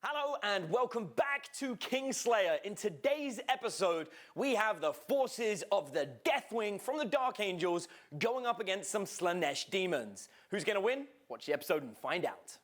Hello and welcome back to Kingslayer. In today's episode, we have the forces of the Deathwing from the Dark Angels going up against some Slaanesh Daemons. Who's going to win? Watch the episode and find out.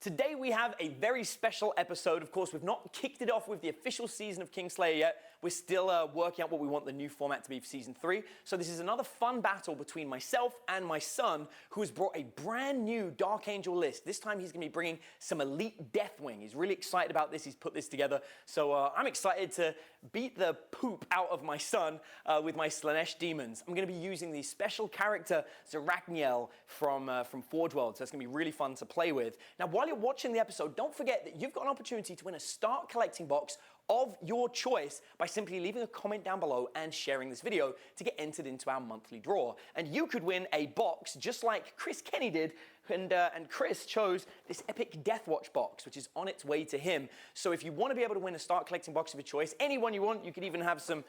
Today we have a very special episode. Of course, we've not kicked it off with the official season of Kingslayer yet. We're still working out what we want the new format to be for Season 3. So this is another fun battle between myself and my son, who has brought a brand new Dark Angel list. This time he's going to be bringing some elite Deathwing. He's really excited about this. He's put this together. So I'm excited to beat the poop out of my son with my Slaanesh Daemons. I'm going to be using the special character Zarakynel from Forge World. So it's going to be really fun to play with. Now, while you're watching the episode, don't forget that you've got an opportunity to win a start collecting box of your choice by simply leaving a comment down below and sharing this video to get entered into our monthly draw. And you could win a box just like Chris Kenny did, and Chris chose this epic Deathwatch box, which is on its way to him. So if you want to be able to win a start collecting box of your choice, anyone you want, you could even have some,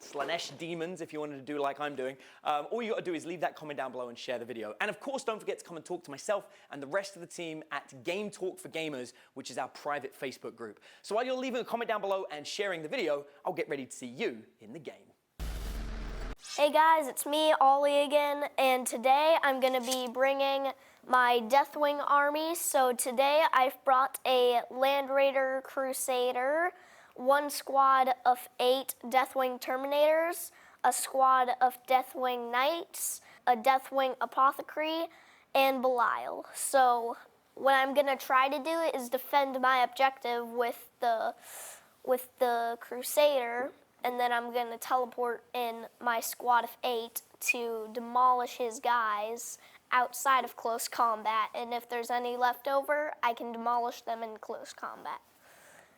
Slaanesh Daemons if you wanted to do like I'm doing. All you got to do is leave that comment down below and share the video. And of course, don't forget to come and talk to myself and the rest of the team at Game Talk for Gamers, which is our private Facebook group. So while you're leaving a comment down below and sharing the video, I'll get ready to see you in the game. Hey guys, it's me, Ollie again, and today I'm going to be bringing my Deathwing army. So today I've brought a Land Raider Crusader, one squad of 8 Deathwing Terminators, a squad of Deathwing Knights, a Deathwing Apothecary, and Belial. So what I'm going to try to do is defend my objective with the Crusader, and then I'm going to teleport in my squad of 8 to demolish his guys outside of close combat. And if there's any left over, I can demolish them in close combat.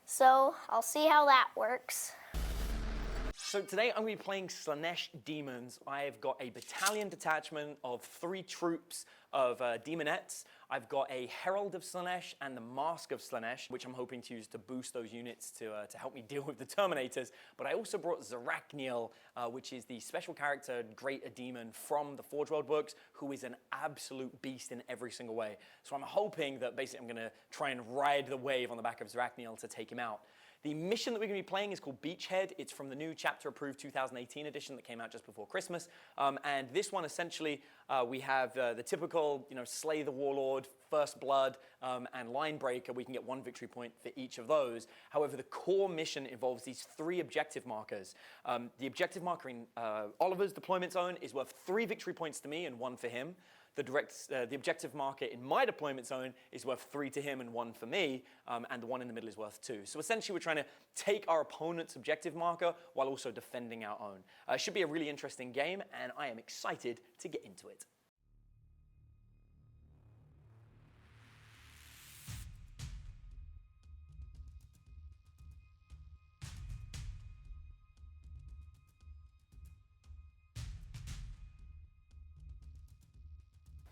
So I'll see how that works. So today I'm going to be playing Slaanesh Daemons. I've got a battalion detachment of 3 troops of Demonettes. I've got a Herald of Slaanesh and the Mask of Slaanesh, which I'm hoping to use to boost those units to help me deal with the Terminators. But I also brought Zarakynel, which is the special character, Great Demon from the Forge World books, who is an absolute beast in every single way. So I'm hoping that basically I'm going to try and ride the wave on the back of Zarakynel to take him out. The mission that we're going to be playing is called Beachhead. It's from the new Chapter Approved 2018 edition that came out just before Christmas. And this one, essentially, we have the typical, Slay the Warlord, First Blood, and Line Breaker. We can get 1 victory point for each of those. However, the core mission involves these 3 objective markers. The objective marker in Oliver's deployment zone is worth 3 victory points to me and 1 for him. The objective marker in my deployment zone is worth 3 to him and 1 for me, and the one in the middle is worth 2. So essentially, we're trying to take our opponent's objective marker while also defending our own. It should be a really interesting game, and I am excited to get into it.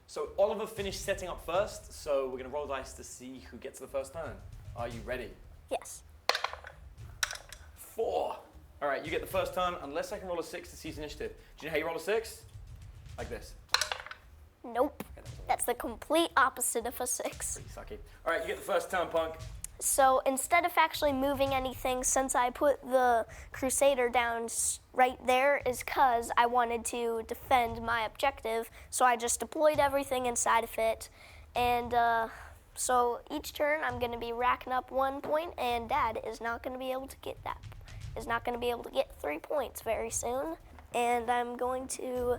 So Oliver finished setting up first, so we're going to roll dice to see who gets the first turn. Are you ready? Yes. 4. All right, you get the first turn, unless I can roll a 6 to seize initiative. Do you know how you roll a 6? Like this. Nope. Okay, that's the complete opposite of a 6. Pretty sucky. All right, you get the first turn, punk. So instead of actually moving anything, since I put the Crusader down right there, is because I wanted to defend my objective. So I just deployed everything inside of it. And so each turn I'm going to be racking up 1 point, and Dad is not going to be able to get that. Is not going to be able to get 3 points very soon. And I'm going to,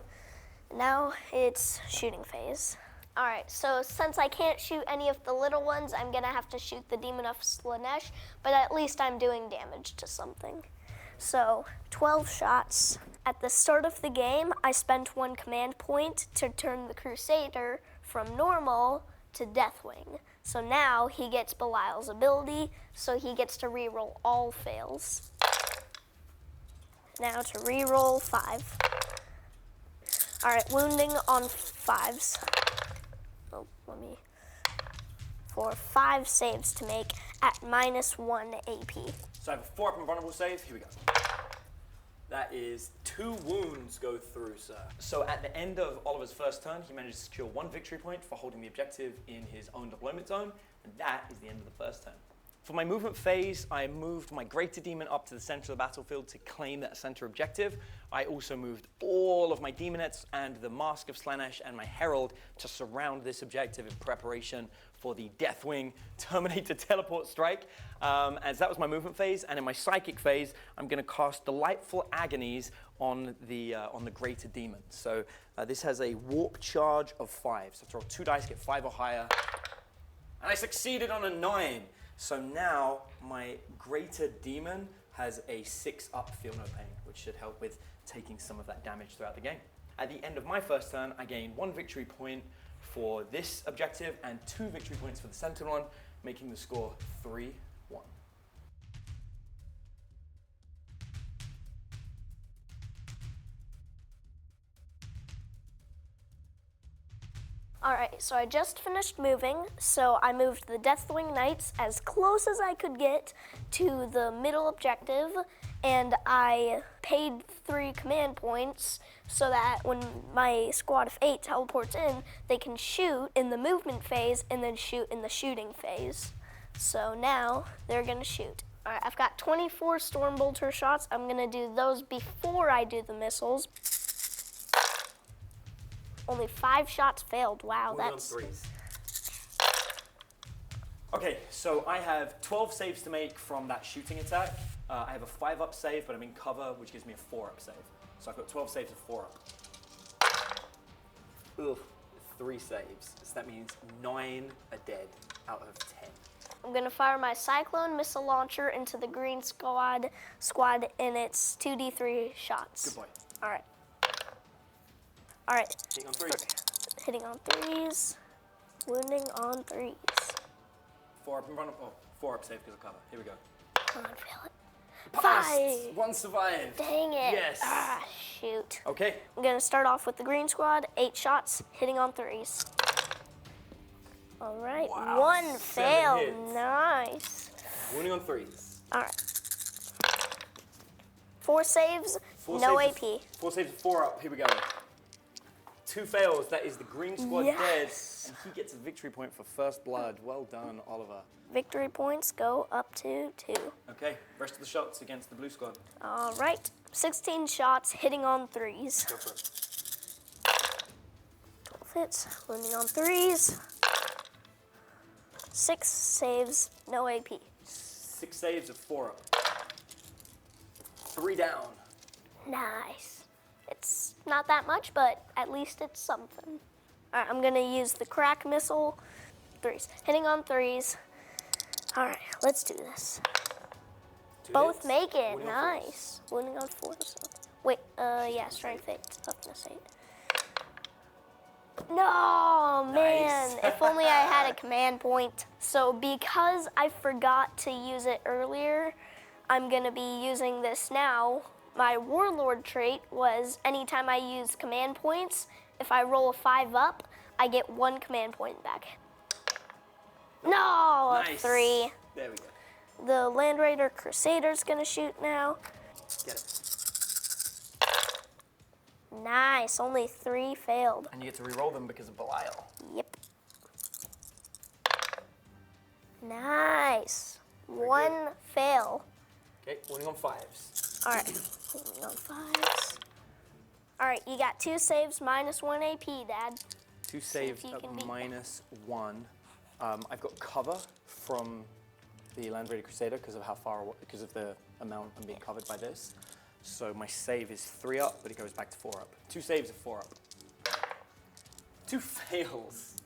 now it's shooting phase. All right, so since I can't shoot any of the little ones, I'm gonna have to shoot the Demon of Slaanesh, but at least I'm doing damage to something. So 12 shots. At the start of the game, I spent 1 command point to turn the Crusader from normal to Deathwing. So now he gets Belial's ability, so he gets to reroll all fails. Now to reroll 5. All right, wounding on 5s. Oh, for 5 saves to make at -1 AP. So I have a 4 up and vulnerable save. Here we go. That is 2 wounds go through, sir. So at the end of Oliver's first turn, he managed to secure 1 victory point for holding the objective in his own deployment zone, and that is the end of the first turn. For my movement phase, I moved my Greater Demon up to the center of the battlefield to claim that center objective. I also moved all of my Demonettes and the Mask of Slaanesh and my Herald to surround this objective in preparation for the Deathwing Terminator Teleport Strike. As that was my movement phase, and in my Psychic phase, I'm going to cast Delightful Agonies on the Greater Demon. So this has a Warp Charge of 5. So throw 2 dice, get 5 or higher, and I succeeded on a 9. So now my Greater Demon has a 6-up Feel No Pain, which should help with taking some of that damage throughout the game. At the end of my first turn, I gain 1 victory point for this objective and 2 victory points for the center one, making the score 3-1. Alright, so I just finished moving, so I moved the Deathwing Knights as close as I could get to the middle objective, and I paid 3 command points so that when my squad of 8 teleports in, they can shoot in the movement phase and then shoot in the shooting phase. So now they're gonna shoot. Alright, I've got 24 Stormbolter shots. I'm gonna do those before I do the missiles. Only 5 shots failed. Wow, that's... Okay, so I have 12 saves to make from that shooting attack. I have a 5-up save, but I'm in cover, which gives me a 4-up save. So I've got 12 saves of 4-up. Ugh, 3 saves. So that means 9 are dead out of 10. I'm gonna fire my Cyclone Missile Launcher into the green squad, and it's 2d3 shots. Good boy. All right. All right. Hitting on 3s. Hitting on 3s. Wounding on 3s. 4-up and run up. Oh, 4-up save because of cover. Here we go. Come on, feel it. Passed. 5. 1 survived. Dang it. Yes. Ah, shoot. Okay. I'm gonna start off with the green squad. 8 shots, hitting on 3s. All right. Wow, 1 7 failed. hits. Nice. Wounding on 3s. All right. 4 saves, 4 no saves AP. 4 saves, 4-up. Here we go. 2 fails. That is the green squad dead, and he gets a victory point for first blood. Well done, Oliver. Victory points go up to 2. Okay, rest of the shots against the blue squad. All right. 16 shots, hitting on 3s. Go for it. 12 hits, wounding on 3s. 6 saves, no AP. 6 saves of 4-up. 3 down. Nice. It's not that much, but at least it's something. All right, I'm gonna use the crack missile. 3s, hitting on 3s. All right, let's do this. 2 Both hits. make it. Wounding on 4s. Nice. Wounding on 4s. Wait, yeah, strength 8, toughness 8. No, man. Nice. If only I had a command point. So because I forgot to use it earlier, I'm gonna be using this now. My Warlord trait was anytime I use command points, if I roll a 5-up, I get 1 command point back. No, a Nice. 3. There we go. The Land Raider Crusader's gonna shoot now. Get it. Nice, only 3 failed. And you get to re-roll them because of Belial. Yep. Nice. Very 1 good. fail. Okay, wounding on 5s. All right, moving on 5s. All right, you got 2 saves, minus 1 AP, Dad. 2 saves you at can beat minus 1. I've got cover from the Land Raider Crusader because of how far away, because of the amount I'm being covered by this. So my save is 3-up, but it goes back to 4-up. 2 saves of 4-up. 2 fails.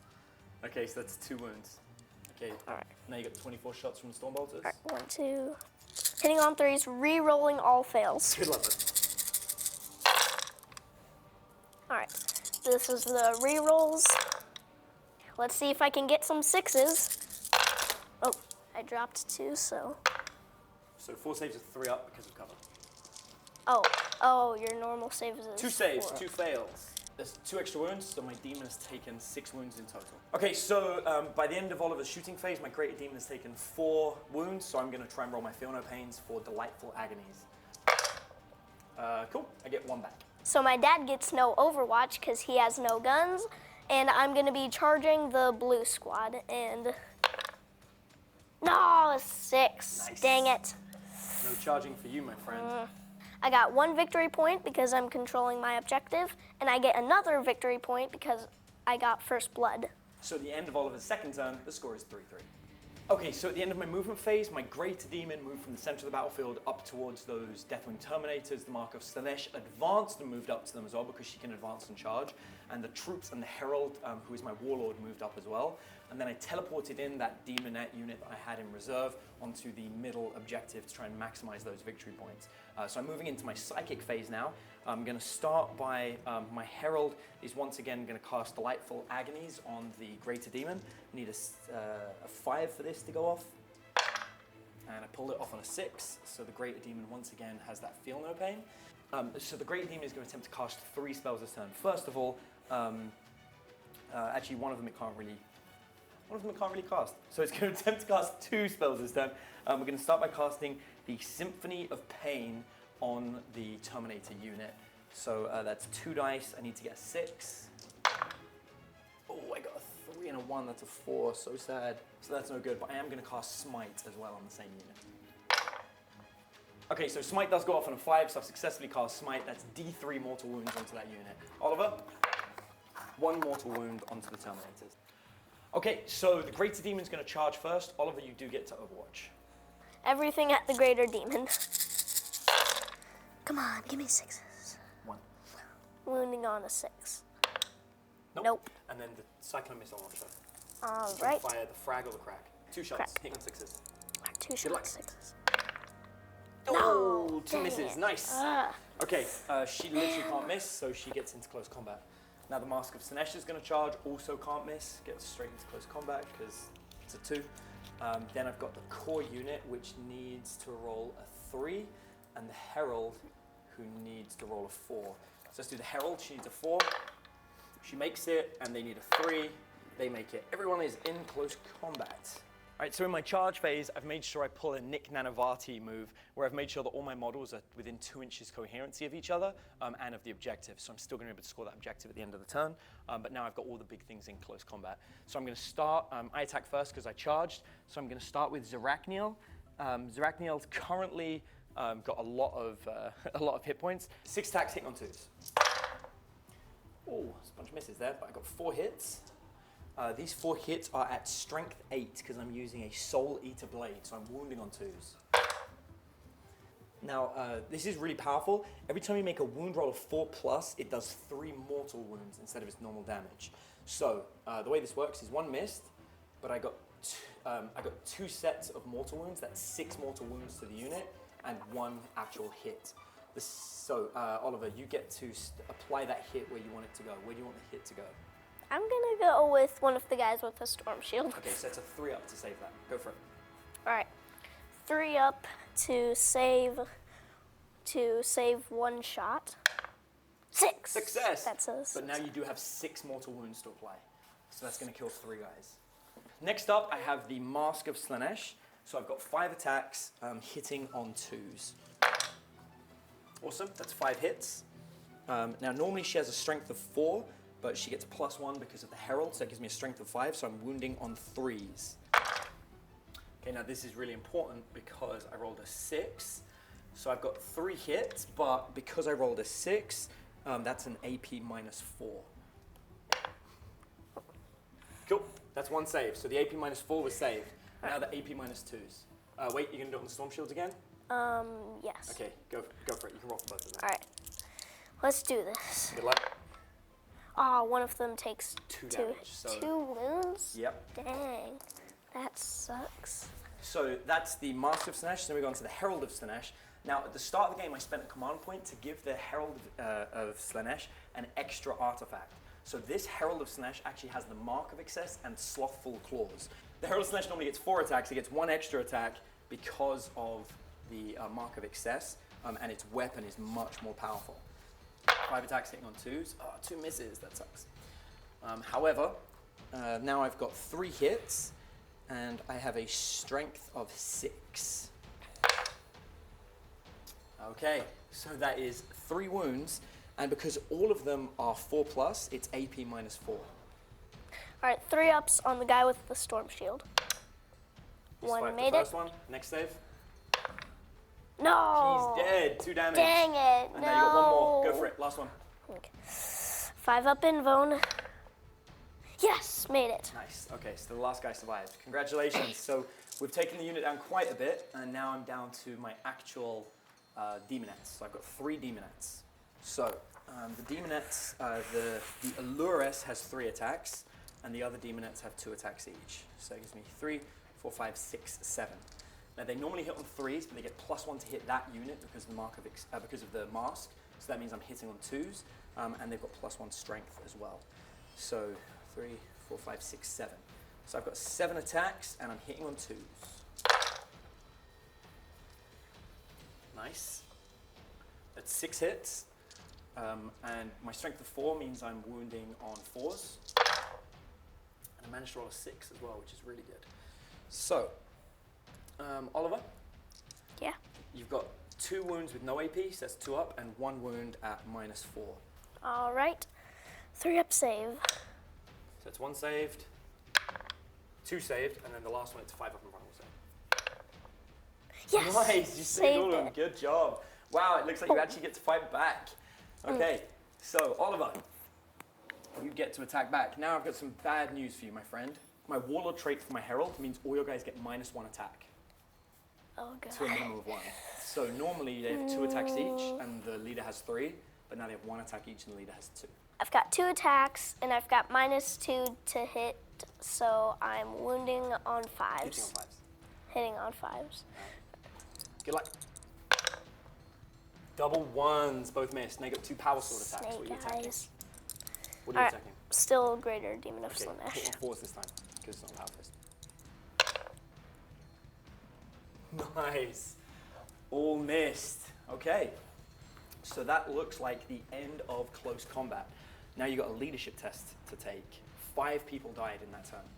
Okay, so that's 2 wounds. Okay, All right. now you got 24 shots from the Stormbolters. All right, 1, 2. Hitting on 3s, re-rolling all fails. Good luck. All right, this is the re-rolls. Let's see if I can get some 6s. Oh, I dropped 2, so. So 4 saves of 3-up because of cover. Oh, your normal save is 2 saves, 4. 2 fails. There's 2 extra wounds, so my demon has taken 6 wounds in total. Okay, so by the end of Oliver's shooting phase, my greater demon has taken 4 wounds, so I'm going to try and roll my Feel No Pains for Delightful Agonies. Cool, I get 1 back. So my dad gets no Overwatch because he has no guns, and I'm going to be charging the blue squad, and... No, 6. Nice. Dang it. No charging for you, my friend. I got 1 victory point because I'm controlling my objective, and I get another victory point because I got first blood. So at the end of Oliver's second turn, the score is 3-3. Okay, so at the end of my movement phase, my Greater Demon moved from the center of the battlefield up towards those Deathwing Terminators. The Mark of Slaanesh advanced and moved up to them as well because she can advance and charge. And the troops and the Herald, who is my Warlord, moved up as well. And then I teleported in that Demonette unit that I had in reserve onto the middle objective to try and maximize those victory points. So I'm moving into my Psychic phase now. I'm going to start by my Herald is once again going to cast Delightful Agonies on the Greater Demon. I need a 5 for this to go off. And I pulled it off on a 6, so the Greater Demon once again has that Feel No Pain. So the Greater Demon is going to attempt to cast 3 spells this turn. First of all, actually one of them it can't really cast. So it's going to attempt to cast 2 spells this turn. We're going to start by casting the Symphony of Pain on the Terminator unit. So that's 2 dice. I need to get a 6. Oh, I got a 3 and a 1. That's a 4. So sad. So that's no good. But I am going to cast Smite as well on the same unit. Okay, so Smite does go off on a 5, so I've successfully cast Smite. That's D3 mortal wounds onto that unit. Oliver, 1 mortal wound onto the Terminators. Okay, so the Greater Demon's going to charge first. Oliver, you do get to Overwatch. Everything at the Greater Demon. Come on, give me 6s. 1. Wounding on a 6. Nope. Nope. And then the Cyclone Missile Launcher. All You can right. fire the frag or the crack. 2 shots, Crack. hitting on 6s. 2 Good luck. shots, 6s. Oh, No, 2 dang misses, it. nice. Ah. Okay, she literally can't miss, so she gets into close combat. Now the Mask of Slaanesh is going to charge, also can't miss, gets straight into close combat because it's a 2. Then I've got the core unit, which needs to roll a 3, and the Herald, who needs to roll a 4. So let's do the Herald, she needs a 4. She makes it, and they need a 3. They make it. Everyone is in close combat. All right, so in my charge phase, I've made sure I pull a Nick Nanavati move, where I've made sure that all my models are within 2 inches coherency of each other and of the objective. So I'm still going to be able to score that objective at the end of the turn, but now I've got all the big things in close combat. So I'm going to start, I attack first because I charged, so I'm going to start with Zarakynel. Zarakynel's currently got a lot of hit points. 6 attacks hitting on 2s. Oh, there's a bunch of misses there, but I got 4 hits. These 4 hits are at strength 8 because I'm using a Soul Eater blade, so I'm wounding on 2s. Now, this is really powerful. Every time you make a wound roll of 4+, it does 3 mortal wounds instead of its normal damage. So the way this works is 1 missed, but I got 2 sets of mortal wounds. That's 6 mortal wounds to the unit and 1 actual hit. So Oliver, you get to apply that hit where you want it to go. Where do you want the hit to go? I'm gonna go with one of the guys with the storm shield. Okay, so it's a 3 up to save that. Go for it. All right, 3 up to save 1 shot. 6. Success. That's a But now you do have 6 mortal wounds to apply. So that's going to kill 3 guys. Next up, I have the Mask of Slaanesh. So I've got 5 attacks hitting on 2s. Awesome, that's 5 hits. Now normally she has a strength of 4, but she gets +1 because of the Herald, so that gives me a strength of 5, so I'm wounding on 3s. Okay, now this is really important because I rolled a 6, so I've got 3 hits, but because I rolled a 6, that's an AP -4. Cool, that's 1 save, so the AP -4 was saved. Now the AP -2s. Wait, you're gonna do it on the Storm Shields again? Yes. Okay, go for it, you can roll for both of them. All right, let's do this. Good luck. One of them takes 2 damage, so- 2 wounds? Yep. Dang, that sucks. So that's the Master of Slaanesh, then we go on to the Herald of Slaanesh. Now, at the start of the game, I spent a command point to give the Herald of Slaanesh an extra artifact. So this Herald of Slaanesh actually has the Mark of Excess and Slothful Claws. The Herald of Slaanesh normally gets 4 attacks, it gets 1 extra attack because of the Mark of Excess, and its weapon is much more powerful. 5 attacks hitting on 2s. Oh, 2 misses, that sucks. However, now I've got 3 hits, and I have a strength of 6. Okay, So that is 3 wounds, and because all of them are 4+, it's AP -4. All right, 3 ups on the guy with the storm shield. He One survived made the it. first one. Next save. No. He's dead. 2 damage. Dang it. And now you got one more. Go for it. Last one. Okay. 5 up in Vone. Yes, made it. Nice. Okay, so the last guy survived. Congratulations. So we've taken the unit down quite a bit, and now I'm down to my actual demonettes. So I've got 3 demonettes. So the demonettes, the Alluress has 3 attacks, and the other demonettes have 2 attacks each. So it gives me 3, 4, 5, 6, 7. Now they normally hit on 3s, but they get +1 to hit that unit because of the mask. So that means I'm hitting on 2s, and they've got +1 strength as well. So 3, 4, 5, 6, 7. So I've got 7 attacks, and I'm hitting on 2s. Nice. That's 6 hits, and my strength of 4 means I'm wounding on 4s. And I managed to roll a 6 as well, which is really good. So, Oliver? Yeah. You've got 2 wounds with no AP, so that's 2 up, and 1 wound at -4. All right. 3 up save. So it's 1 saved, 2 saved, and then the last one it's 5 up and vulnerable save. Yes. Nice, you saved all of them. it. Good job. Wow, it looks like you actually get to fight back. Okay, so Oliver, you get to attack back. Now I've got some bad news for you, my friend. My Warlord trait for my Herald means all your guys get -1 attack Oh, God. to a minimum of 1. So normally they have 2 attacks each, and the leader has 3, but now they have 1 attack each, and the leader has 2. I've got 2 attacks, and I've got -2 to hit, so I'm wounding on 5s. Hitting on 5s. Hitting on 5s. Good luck. Double 1s, both missed. Now you got 2 power sword attacks. What are you Snake attacking? eyes. What are you Alright, attacking? still greater demon of Okay, Slaanesh. hit on 4s this time, because it's not power fist. Nice. All missed. Okay. So that looks like the end of close combat. Now you got a leadership test to take. 5 people died in that turn.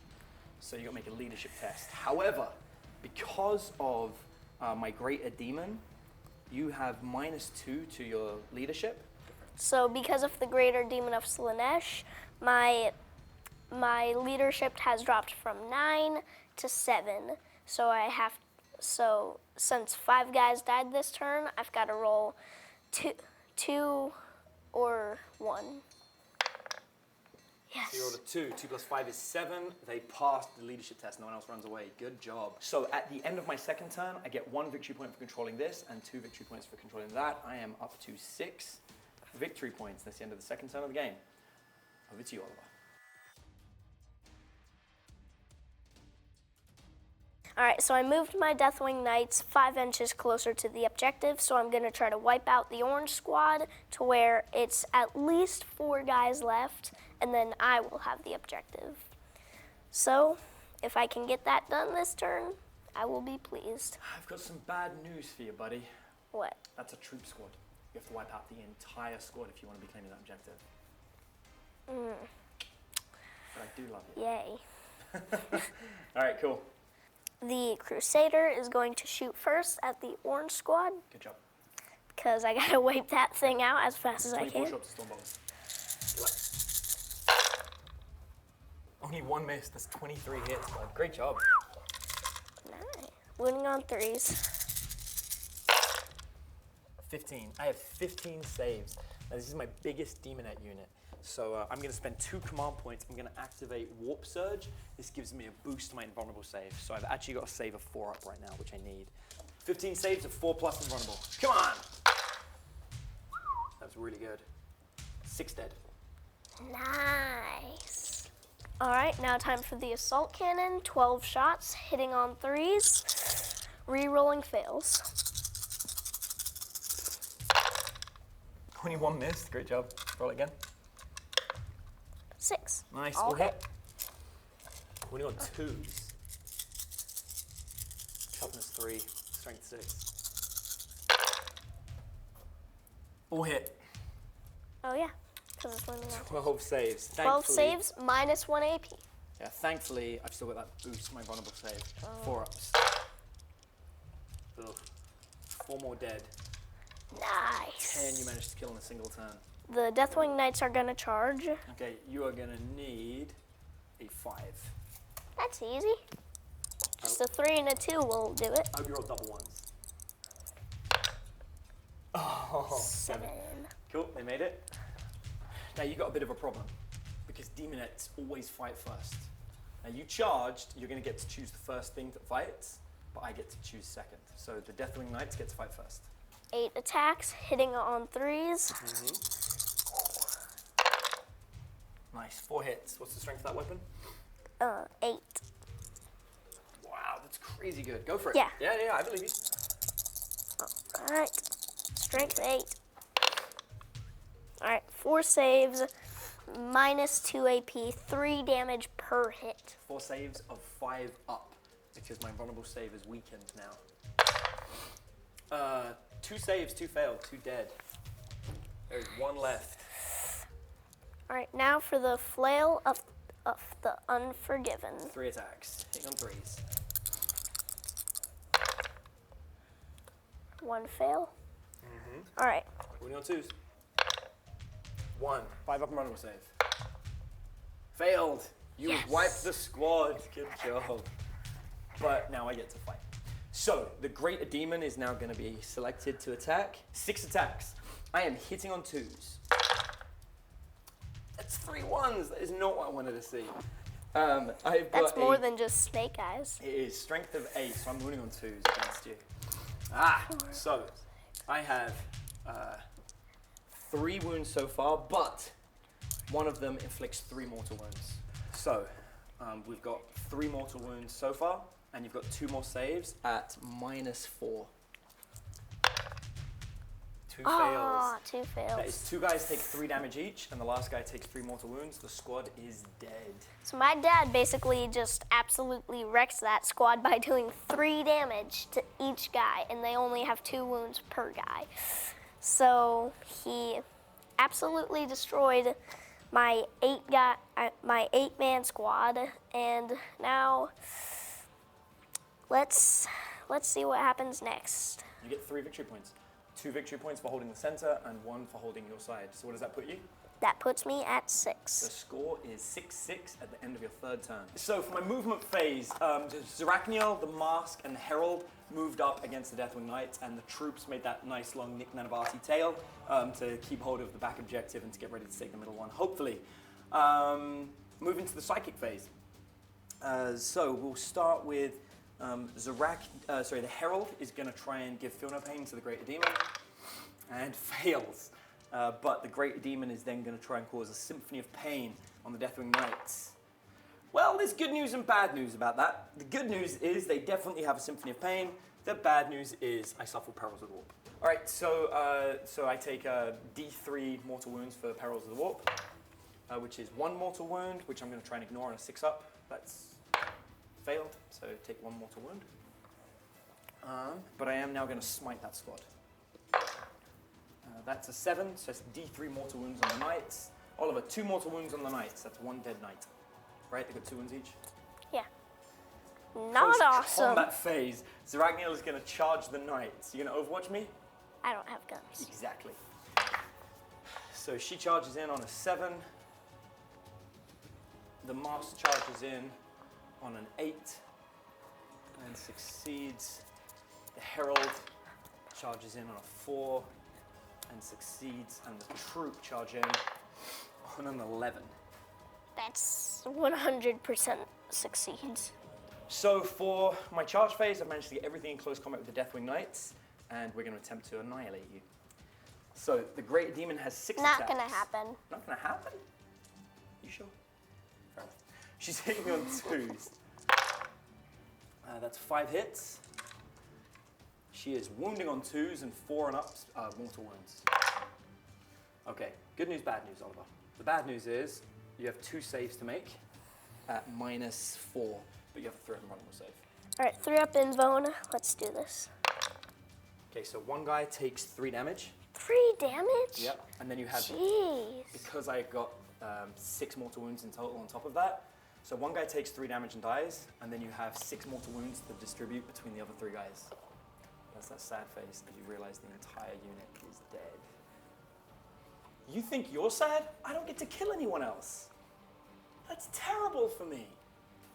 So you got to make a leadership test. However, because of my greater demon, you have -2 to your leadership. So because of the greater demon of Slaanesh, my leadership has dropped from 9 to 7. So since 5 guys died this turn, I've got to roll 2 or 1. Yes. So you rolled a 2. 2 plus 5 is 7. They passed the leadership test. No one else runs away. Good job. So at the end of my second turn, I get 1 victory point for controlling this and 2 victory points for controlling that. I am up to 6 victory points. That's the end of the second turn of the game. Over to you, Oliver. All right, so I moved my Deathwing Knights 5 inches closer to the objective, so I'm going to try to wipe out the orange squad to where it's at least 4 guys left, and then I will have the objective. So, if I can get that done this turn, I will be pleased. I've got some bad news for you, buddy. What? That's a troop squad. You have to wipe out the entire squad if you want to be claiming that objective. But I do love you. Yay. All right, cool. The Crusader is going to shoot first at the orange squad Good job. because I gotta wipe that thing out as fast as I 24 can. shots to Stormbolt. Good luck. Only 1 miss. That's 23 hits, bud. Great job. Nice. Winning on 3s. 15. I have 15 saves. Now, this is my biggest Demonette unit. So I'm going to spend 2 command points. I'm going to activate Warp Surge. This gives me a boost to my invulnerable save. So I've actually got a save of 4 up right now, which I need. 15 saves of 4 plus invulnerable. Come on! That was really good. 6 dead. Nice. All right, now time for the assault cannon. 12 shots, hitting on 3s. Re-rolling fails. 21 missed. Great job. Roll it again. 6. Nice. All All hit. Winning on 2s. Toughness 3. Strength 6. All hit. Oh yeah, because it's winning on 12 saves. 12 Thankfully- saves, -1 AP. Yeah, thankfully, I've still got that boost to my vulnerable save. 4 ups. Ugh. 4 more dead. Nice. 10 you managed to kill in a single turn. The Deathwing Knights are gonna charge. Okay, you are gonna need a 5. That's easy. Just a 3 and a 2 will do it. I hope you roll double ones. Oh, 7. Cool, they made it. Now you got a bit of a problem because Demonettes always fight first. Now you charged, you're going to get to choose the first thing that fights, but I get to choose second. So the Deathwing Knights get to fight first. 8 attacks, hitting on 3s. Nice, 4 hits. What's the strength of that weapon? 8. Wow, that's crazy good. Go for it. Yeah. Yeah, I believe you. Alright. Strength 8. Alright, 4 saves, minus 2 AP, 3 damage per hit. 4 saves of 5 up because my vulnerable save is weakened now. 2 saves, 2 failed, 2 dead. There's 1 left. Alright, now for the Flail of the Unforgiven. 3 attacks, hitting on 3s. 1 fail. Alright. Winning on 2s. 1. 5 up and vulnerable save. Failed. You wiped the squad. Good job. But now I get to fight. So the Great Demon is now going to be selected to attack. 6 attacks. I am hitting on 2s. That's 3 1s. That is not what I wanted to see. I've got That's more than just snake eyes. It is strength of 8, so I'm winning on 2s against you. So I have 3 wounds so far, but one of them inflicts 3 mortal wounds. So we've got 3 mortal wounds so far, and you've got 2 more saves at -4. 2 fails. 2 fails. That is 2 guys take 3 damage each, and the last guy takes 3 mortal wounds. The squad is dead. So my dad basically just absolutely wrecks that squad by doing 3 damage to each guy, and they only have 2 wounds per guy. So he absolutely destroyed my 8-man squad, and now let's see what happens next. You get 3 victory points. 2 victory points for holding the center, and 1 for holding your side. So what does that put you? That puts me at The 6. score is 6-6 at the end of your 3rd turn. So for my movement phase, Zarakynel, the Mask, and the Herald moved up against the Deathwing Knights, and the troops made that nice long Nick Nanavati tail to keep hold of the back objective and to get ready to take the middle one, hopefully. Moving to the Psychic phase. So we'll start with the Herald is going to try and give Feel No Pain to the Great Demon, and fails. But the Great Demon is then going to try and cause a symphony of pain on the Deathwing Knights. Well, there's good news and bad news about that. The good news is they definitely have a symphony of pain. The bad news is I suffer Perils of the Warp. All right, so I take D3 mortal wounds for Perils of the Warp, which is 1 mortal wound, which I'm going to try and ignore on a 6-up. That's failed, so take 1 mortal wound. But I am now going to smite that squad. That's a 7, so it's D3 mortal wounds on the Knights. Oliver, 2 mortal wounds on the Knights. That's 1 dead Knight. Right, they got 2 wounds each? Yeah. Not Close awesome. combat phase. Zarakynel is going to charge the Knights. You going to Overwatch me? I don't have guns. Exactly. So she charges in on a 7. The Mask charges in on an 8 and succeeds. The Herald charges in on a 4 and succeeds, and the troop charge in on an 11. That's 100% succeeds. So for my charge phase, I've managed to get everything in close combat with the Deathwing Knights, and we're going to attempt to annihilate you. So the Great Demon has 6 attacks. Not gonna happen. Not gonna happen? You sure? Fair enough. She's hitting me on 2s. That's 5 hits. She is wounding on 2s and 4 and ups, mortal wounds. Okay, good news, bad news, Oliver. The bad news is you have 2 saves to make at -4, but you have a 3 unrunable save. All right, 3 up in Vona. Let's do this. Okay, so 1 guy takes 3 damage. 3 damage? Yep, and then you have, Jeez. because I got 6 mortal wounds in total on top of that, so 1 guy takes 3 damage and dies, and then you have 6 mortal wounds to distribute between the other 3 guys. That's that sad face as you realize the entire unit is dead. You think you're sad? I don't get to kill anyone else. That's terrible for me.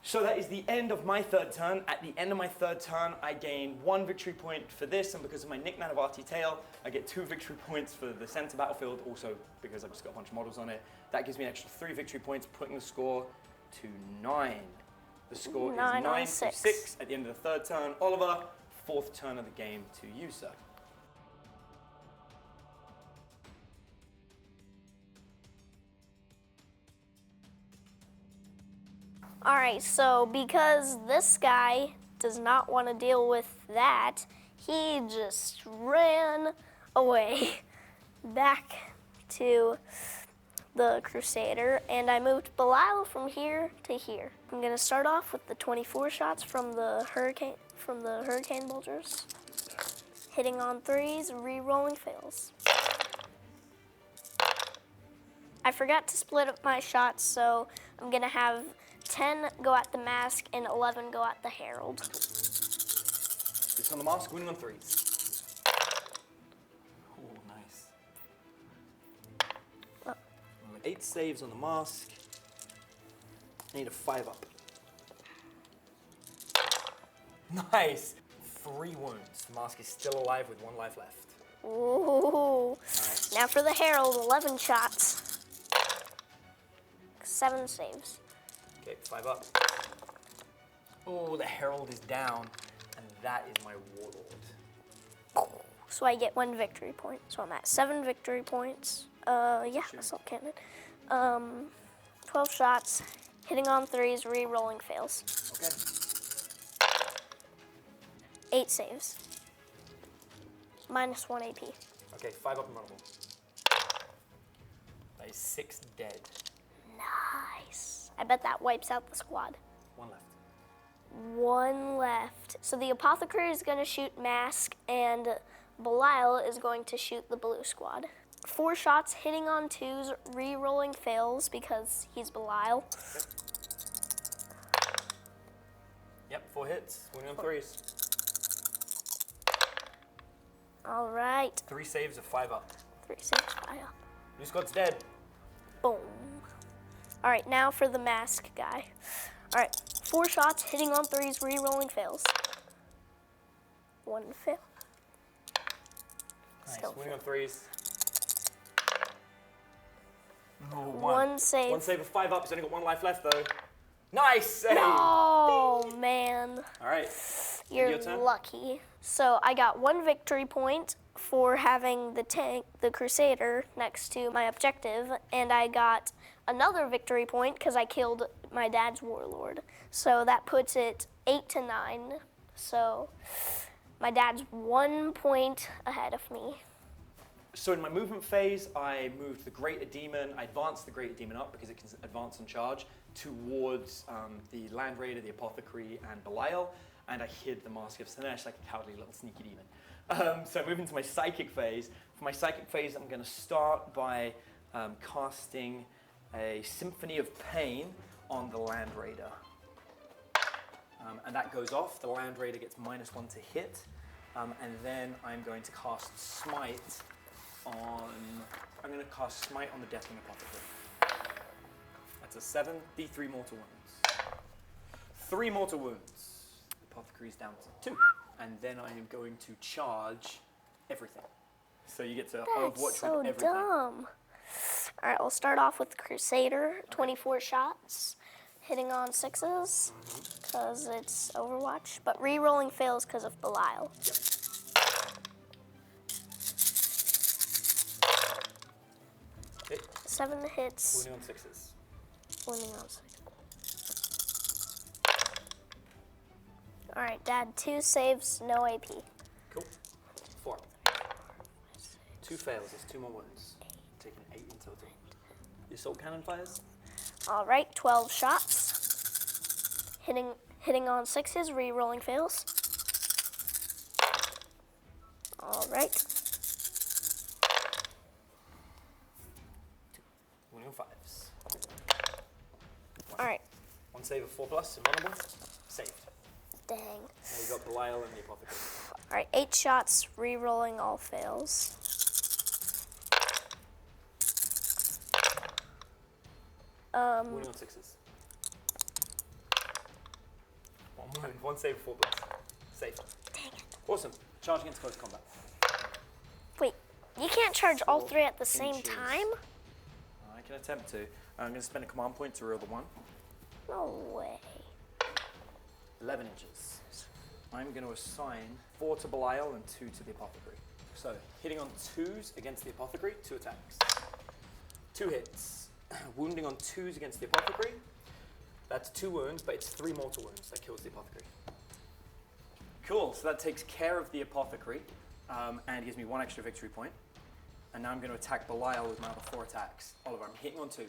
So that is the end of my third turn. At the end of my third turn, I gain 1 victory point for this, and because of my nickname of Arty Tail, I get 2 victory points for the center battlefield, also because I've just got a bunch of models on it. That gives me an extra 3 victory points, putting the score to 9. The score is 9 to 6 at the end of the third turn. Oliver, 4th turn of the game to you, sir. All right, so because this guy does not want to deal with that, he just ran away back to the Crusader, and I moved Belial from here to here. I'm gonna start off with the 24 shots from the Hurricane Bolters. Hitting on 3s, re-rolling fails. I forgot to split up my shots, so I'm gonna have 10 go at the Mask and 11 go at the Herald. It's on the Mask, winning on 3s. Oh, nice. 8 saves on the Mask. I need a 5 up. Nice! 3 wounds. The Mask is still alive with 1 life left. Ooh. Nice. Now for the Herald, 11 shots. 7 saves. Okay, 5 up. Oh, the Herald is down, and that is my Warlord. So I get 1 victory point. So I'm at 7 victory points. Yeah, Assault Cannon. 12 shots, hitting on 3s, re-rolling fails. Okay. 8 saves. Minus 1 AP. Okay, 5 up and runnable. That is 6 dead. Nice. I bet that wipes out the squad. 1 left. 1 left. So the Apothecary is going to shoot Mask, and Belial is going to shoot the blue squad. 4 shots, hitting on 2s, re-rolling fails because he's Belial. Yep, 4 hits, winning on 3s. All right. 3 saves of 5 up. 3 saves, 5 up. Blue squad's dead. Boom. All right, now for the Mask guy. All right, 4 shots, hitting on 3s, re-rolling fails. 1 fail. Nice, Still winning on 3s. Oh, 1 save. 1 save of 5 up, he's only got 1 life left though. Nice save! Oh, man. All right, You're your turn. lucky. So I got 1 victory point for having the tank, the Crusader, next to my objective, and I got another victory point because I killed my dad's Warlord. So that puts it 8 to 9. So my dad's 1 point ahead of me. So in my movement phase, I moved the Greater Demon. I advanced the Greater Demon up because it can advance and charge towards the Land Raider, the Apothecary, and Belial. And I hid the Mask of Slaanesh like a cowardly little sneaky demon. So moving to my Psychic phase. For my Psychic phase, I'm going to start by casting a Symphony of Pain on the Land Raider. And that goes off. The Land Raider gets -1 to hit. And then I'm going to cast Smite on... I'm going to cast Smite on the Deathwing Apothecary. That's a 7, D3 mortal wounds. 3 mortal wounds. The Apothecary's down to 2. And then I am going to charge everything. So you get to That's Overwatch so with everything. dumb. All right, we'll start off with the Crusader. 24 shots, hitting on 6s because it's Overwatch, but re-rolling fails because of Belial. Yep. Hit. 7 hits, Winning on 6s. winning on 6. All right, Dad, 2 saves, no AP. Cool. 4. 2 fails, there's 2 more wounds. Taking 8 in total. Your Assault Cannon fires? All right, 12 shots, hitting on 6s, re-rolling fails. All right. Winning on 5s. All right. 1 save of 4+, invulnerable. Saved. Dang. Now you got Belial and the Apothecary. right, 8 shots, re-rolling all fails. Wounding on 6s. 1 wound, 1 save, 4 bless. Safe. Dang it. Awesome. Charge against close combat. Wait, you can't charge all 4 3 at the same inches. time? I can attempt to. I'm going to spend a command point to roll the 1. No way. 11 inches. I'm going to assign 4 to Belial and 2 to the Apothecary. So, hitting on 2s against the Apothecary, 2 attacks. 2 hits. Wounding on 2s against the Apothecary. That's 2 wounds, but it's 3 mortal wounds. That kills the Apothecary. Cool, so that takes care of the Apothecary, and gives me 1 extra victory point. And now I'm going to attack Belial with my other 4 attacks. Oliver, I'm hitting on 2s.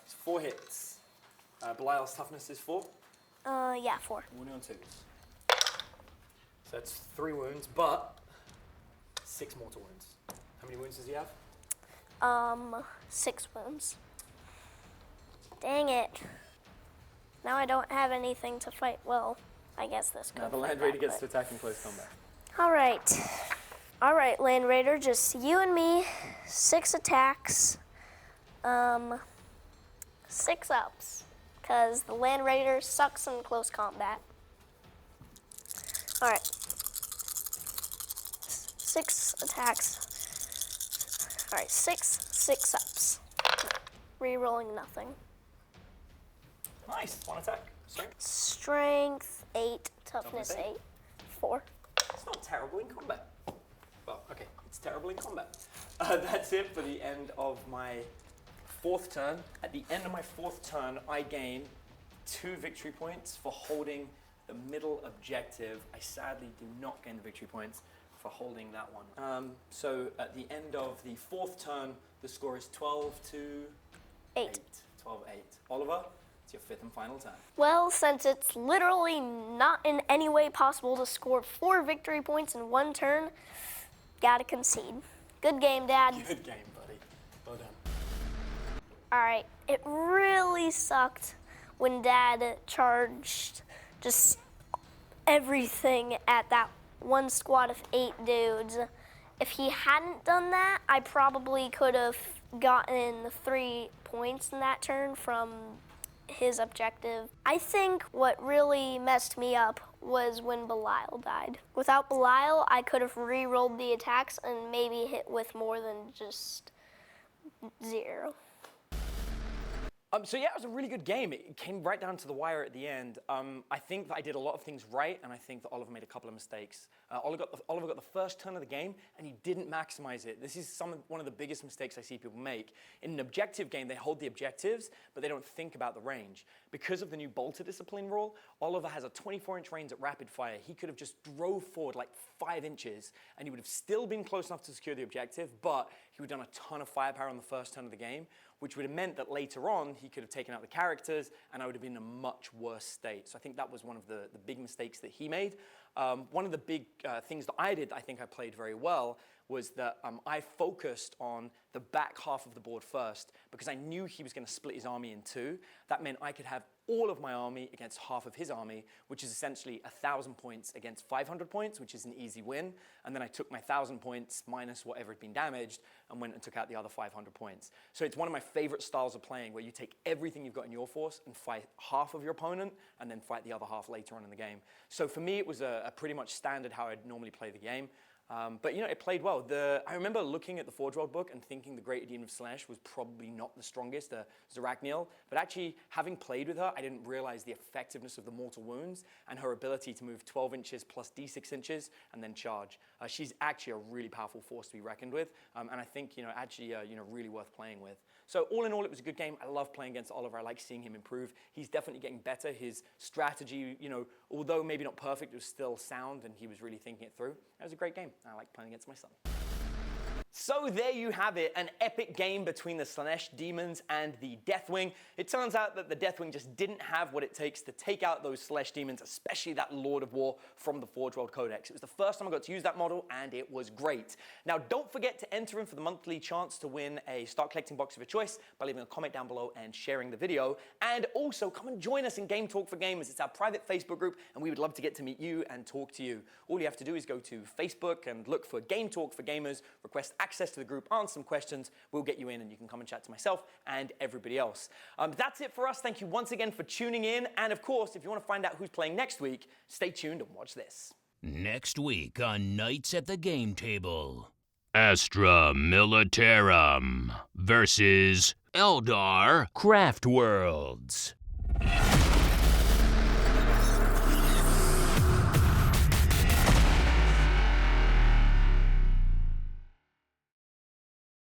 It's 4 hits. Belial's toughness is 4. Yeah, 4. Wounding on 2s. So that's 3 wounds, but 6 mortal wounds. How many wounds does he have? 6 wounds. Dang it. Now I don't have anything to fight. Well, I guess this could. Now the Land Raider gets to attack in close combat. All right. All right, Land Raider, just you and me, 6 attacks, 6 ups, because the Land Raider sucks in close combat. All right. 6 attacks. All right, 6 ups. Rerolling nothing. Nice. 1 attack. Strength. Strength 8, toughness Toughness 8, 4. It's not terrible in combat. Well, okay, it's terrible in combat. That's it for the end of my 4th turn. At the end of my 4th turn, I gain 2 victory points for holding the middle objective. I sadly do not gain the victory points for holding that one. So at the end of the 4th turn, the score is 12 to 8. 12-8. Oliver, it's your 5th and final turn. Well, since it's literally not in any way possible to score 4 victory points in 1 turn, gotta concede. Good game, Dad. Good game, buddy. Well done. All right, it really sucked when Dad charged just everything at that one squad of 8 dudes. If he hadn't done that, I probably could have gotten 3 points in that turn from his objective. I think what really messed me up was when Belial died. Without Belial, I could have re-rolled the attacks and maybe hit with more than just 0. So yeah, it was a really good game. It came right down to the wire at the end. I think that I did a lot of things right, and I think that Oliver made a couple of mistakes. Oliver got the first turn of the game, and he didn't maximize it. This is one of the biggest mistakes I see people make. In an objective game, they hold the objectives, but they don't think about the range. Because of the new bolter discipline rule, Oliver has a 24-inch range at rapid fire. He could have just drove forward like 5 inches, and he would have still been close enough to secure the objective, but he would have done a ton of firepower on the first turn of the game, which would have meant that later on, he could have taken out the characters, and I would have been in a much worse state. So I think that was one of the big mistakes that he made. One of the big things that I did, I think I played very well, was that I focused on the back half of the board first, because I knew he was going to split his army in 2. That meant I could have all of my army against half of his army, which is essentially 1,000 points against 500 points, which is an easy win. And then I took my 1,000 points minus whatever had been damaged and went and took out the other 500 points. So it's one of my favorite styles of playing, where you take everything you've got in your force and fight half of your opponent and then fight the other half later on in the game. So for me, it was a pretty much standard how I'd normally play the game. But you know, it played well. I remember looking at the Forge World book and thinking the Great Demon of Slaanesh was probably not the strongest, Zarakynel. But actually, having played with her, I didn't realize the effectiveness of the mortal wounds and her ability to move 12 inches plus d6 inches and then charge. She's actually a really powerful force to be reckoned with, and I think actually really worth playing with. So all in all, it was a good game. I love playing against Oliver. I like seeing him improve. He's definitely getting better. His strategy, although maybe not perfect, it was still sound, and he was really thinking it through. It was a great game. I like playing against my son. So there you have it, an epic game between the Slaanesh Daemons and the Deathwing. It turns out that the Deathwing just didn't have what it takes to take out those Slaanesh Daemons, especially that Lord of War from the Forge World Codex. It was the first time I got to use that model, and it was great. Now, don't forget to enter in for the monthly chance to win a Start Collecting box of your choice by leaving a comment down below and sharing the video. And also, come and join us in Game Talk for Gamers. It's our private Facebook group, and we would love to get to meet you and talk to you. All you have to do is go to Facebook and look for Game Talk for Gamers, request access to the group, answer some questions, we'll get you in and you can come and chat to myself and everybody else. That's it for us. Thank you once again for tuning in. And of course, if you want to find out who's playing next week, stay tuned and watch this. Next week on Knights at the Game Table, Astra Militarum versus Eldar Craft Worlds.